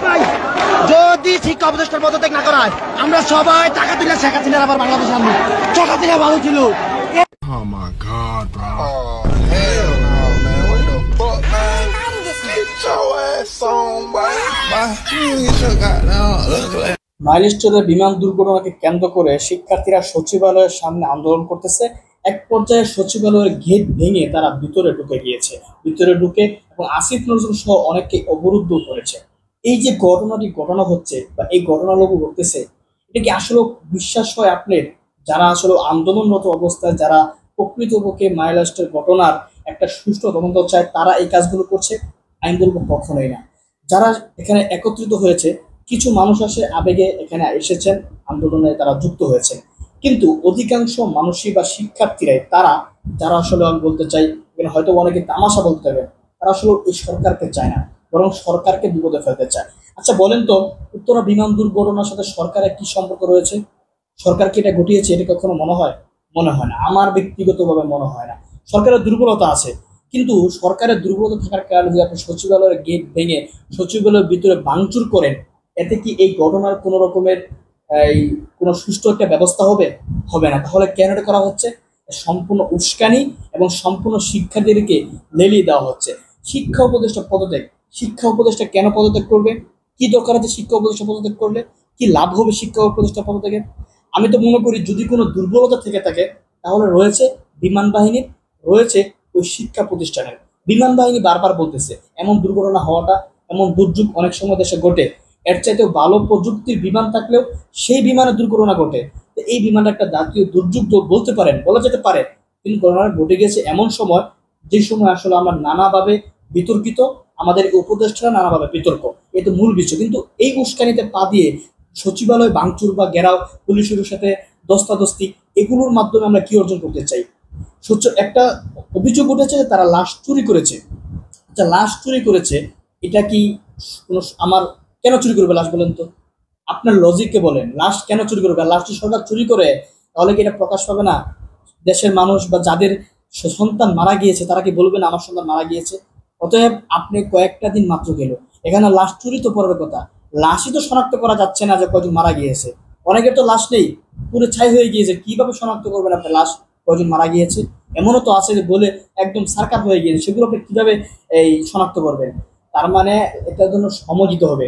ভাই যদি শিক্ষা উপদেষ্টার পদত্যাগ না করা হয় আমরা সবাই টাকা তুলে শেখ হাসিনার আবার বাংলাদেশে আনবো। শেখ হাসিনা ভালো ছিল। Oh my God, bro. Oh, hell no, man. What the fuck, man? Get your ass on, boy. You get your goddamn ugly. মাইলস্টোনের বিমান দুর্ঘটনাকে কেন্দ্র করে শিক্ষার্থীরা সচিবালয়ের সামনে আন্দোলন করতেছে। এক পর্যায়ে সচিবালয়ের গেট ভেঙে তারা ভিতরে ঢুকে গিয়েছে। ভিতরে ঢুকে এবং আসিফ নজরুল সহ অনেককে অবরুদ্ধ করেছে। এই যে ঘটনাটি ঘটনা হচ্ছে বা এই ঘটনাগুলো ঘটতেছে, এটা কি আসলে বিশ্বাস হয় আপনার? যারা আসলে আন্দোলনরত অবস্থায় যারা প্রকৃতপক্ষে মাইলস্টোর ঘটনার একটা সুষ্ঠু তদন্ত চায় তারা এই কাজগুলো করছে? আমি বলবো কখনোই না। যারা এখানে একত্রিত হয়েছে, কিছু মানুষ আসে আবেগে এখানে এসেছেন, আন্দোলনে তারা যুক্ত হয়েছেন, কিন্তু অধিকাংশ মানুষই বা শিক্ষার্থীরাই তারা যারা আসলে আমি বলতে চাই এখানে হয়তো অনেকে তামাশা বলতে হবে, তারা আসলে এই সরকারকে চায় না, বরং সরকারকে বিপদে ফেলতে চায়। আচ্ছা বলেন তো, উত্তরা বিমান দুর্ঘটনার সাথে সরকারের কি সম্পর্ক রয়েছে? সরকার কি এটা ঘটিয়েছে? এটা কখনো মনে হয়? মনে হয় না। আমার ব্যক্তিগতভাবে মনে হয় না। সরকারের দুর্বলতা আছে, কিন্তু সরকারের দুর্বলতা থাকার কারণে যদি আপনি সচিবালয়ের গেট ভেঙে সচিবালয়ের ভিতরে ভাঙচুর করেন, এতে কি এই ঘটনার কোনো রকমের এই কোনো সুষ্ঠু একটা ব্যবস্থা হবে? হবে না। তাহলে কেন এটা করা হচ্ছে? সম্পূর্ণ উস্কানি এবং সম্পূর্ণ শিক্ষার্থীদেরকে লেলিয়ে দেওয়া হচ্ছে। শিক্ষা উপদেষ্টা পদত্যাগ, শিক্ষা উপদেষ্টা কেন পদত্যাগ করবে? কি দরকার আছে শিক্ষা উপদেষ্টা পদত্যাগ করলে? কি লাভ হবে শিক্ষা উপদেষ্টা পদত্যাগের? আমি তো মনে করি যদি কোনো দুর্বলতা থেকে থাকে তাহলে রয়েছে বিমান বাহিনীর, রয়েছে ওই শিক্ষা প্রতিষ্ঠানের। বিমান বাহিনী বারবার বলতেছে এমন দুর্ঘটনা হওয়াটা, এমন দুর্যোগ অনেক সময় দেশে ঘটে, এর চাইতেও ভালো প্রযুক্তির বিমান থাকলেও সেই বিমানে দুর্ঘটনা ঘটে। তো এই বিমানটা একটা জাতীয় দুর্যোগ তো বলতে পারেন, বলা যেতে পারে, কিন্তু ঘটনা ঘটে গেছে এমন সময় যে সময় আসলে আমরা নানাভাবে বিতর্কিত, আমাদের উপদেষ্টারা নানাভাবে বিতর্ক, এ তো মূল বিষয়। কিন্তু এই উস্কানিতে পা দিয়ে সচিবালয় ভাঙচুর বা ঘেরাও, পুলিশের সাথে দস্তাদস্তি, এগুলোর মাধ্যমে আমরা কি অর্জন করতে চাই? একটা অভিযোগ উঠেছে যে তারা লাশ চুরি করেছে। আচ্ছা, লাশ চুরি করেছে, এটা কি কোনো আমার কেন চুরি করবে লাশ বলেন তো? আপনার লজিককে বলেন, লাশ কেন চুরি করবে? লাশটি সরকার চুরি করে, তাহলে কি এটা প্রকাশ পাবে না? দেশের মানুষ বা যাদের সন্তান মারা গিয়েছে তারা কি বলবেন আমার সন্তান মারা গিয়েছে? অতএব আপনি কয়েকটা দিন মাত্র গেল, এখানে লাশ চুরি তো পরের কথা, লাশই তো শনাক্ত করা যাচ্ছে না যে কয়জন মারা গিয়েছে। অনেকের তো লাশ নেই, পুরো ছাই হয়ে গিয়েছে, কিভাবে শনাক্ত করবেন আপনি লাশ কয়জন মারা গিয়েছে? এমনও তো আছে যে বলে একদম সার্কাত হয়ে গিয়েছে, সেগুলো আপনি কিভাবে এই শনাক্ত করবেন? তার মানে এটার জন্য সময় দিতে হবে।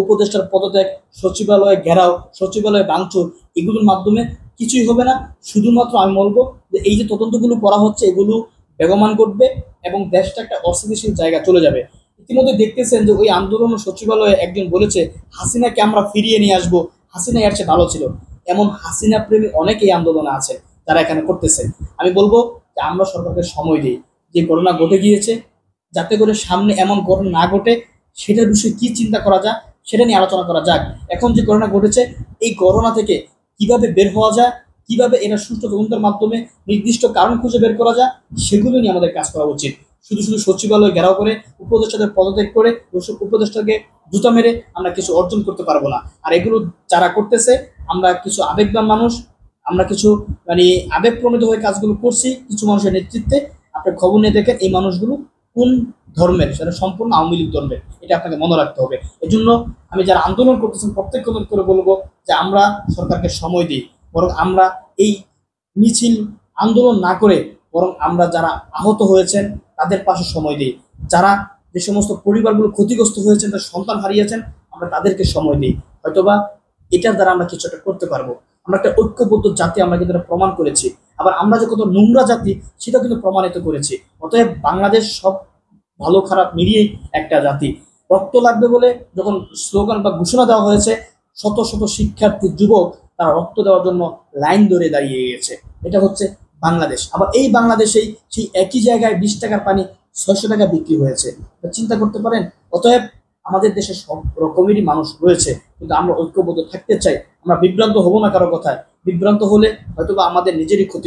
উপদেষ্টার পদত্যাগ, সচিবালয়ে ঘেরাও, সচিবালয়ে ভাঙচুর, এগুলোর মাধ্যমে কিছুই হবে না। শুধুমাত্র আমি বলবো যে এই যে তদন্তগুলো করা হচ্ছে এগুলো বেগমান করবে এবং দেশটা একটা অস্থিতিশীল জায়গা চলে যাবে। ইতিমধ্যে দেখতেছেন যে ওই আন্দোলন সচিবালয়ে একজন বলেছে হাসিনাকে আমরা ফিরিয়ে নিয়ে আসবো, হাসিনা এর চেয়ে ভালো ছিল। এমন হাসিনা প্রেমী অনেকেই আন্দোলনে আছে যারা এখানে করতেছে। আমি বলবো যে আমরা সরকারকে সময় দিই, যে ঘটনা ঘটে গিয়েছে যাতে করে সামনে এমন ঘটনা না ঘটে, সেটার বিষয়ে কি চিন্তা করা যায় সেটা নিয়ে আলোচনা করা যাক। এখন যে ঘটনা ঘটেছে এই ঘটনা থেকে কিভাবে বের হওয়া যায়, কিভাবে এটা সুষ্ঠু তদন্তের মাধ্যমে নির্দিষ্ট কারণ খুঁজে বের করা যায়, সেগুলো নিয়ে আমাদের কাজ করা উচিত। শুধু শুধু সচিবালয় ঘেরাও করে উপদেষ্টাদের পদত্যাগ করে উপদেষ্টাকে জুতা মেরে আমরা কিছু অর্জন করতে পারবো না। আর এগুলো যারা করতেছে আমরা কিছু আবেগবান মানুষ, আমরা কিছু মানে আবেগপ্রণীত হয়ে কাজগুলো করছি কিছু মানুষের নেতৃত্বে। আপনি খবর নিয়ে দেখেন এই মানুষগুলো কোন ধর্মের, সেটা সম্পূর্ণ আওয়ামী লীগ ধর্মের, এটা আপনাকে মনে রাখতে হবে। এই জন্য আমি যারা আন্দোলন করতেছেন প্রত্যেককে অনুরোধ করে বলবো যে আমরা সরকারকে সময় দিই, বরং আমরা এই মিছিল আন্দোলন না করে বরং আমরা যারা আহত হয়েছেন তাদের পাশে সময় দিই, যারা যে সমস্ত পরিবারগুলো ক্ষতিগ্রস্ত হয়েছেন, তার সন্তান হারিয়েছেন, আমরা তাদেরকে সময় দিই। হয়তোবা এটার দ্বারা আমরা কিছু একটা করতে পারবো। আমরা একটা ঐক্যবদ্ধ জাতি, আমরা কিন্তু এটা প্রমাণ করেছি। আবার আমরা যে কত নোংরা জাতি সেটা কিন্তু প্রমাণিত করেছি। অতএব বাংলাদেশ সব ভালো খারাপ মিলিয়েই একটা জাতি। রক্ত লাগবে বলে যখন স্লোগান বা ঘোষণা দেওয়া হয়েছে, শত শত শিক্ষার্থী যুবক তারা রক্ত দেওয়ার জন্য লাইন ধরে দাঁড়িয়ে গেছে। এটা হচ্ছে বাংলাদেশ। আবার এই বাংলাদেশেই সেই একই জায়গায় 20 টাকার পানি 600 টাকা বিক্রি হয়েছে, চিন্তা করতে পারেন। অতএব আমাদের দেশে সব রকমেরই মানুষ রয়েছে, কিন্তু আমরা ঐক্যবদ্ধ থাকতে চাই। আমরা বিভ্রান্ত হব না কারো কথায়, বিভ্রান্ত হলে হয়তোবা আমাদের নিজেরই ক্ষতি হবে।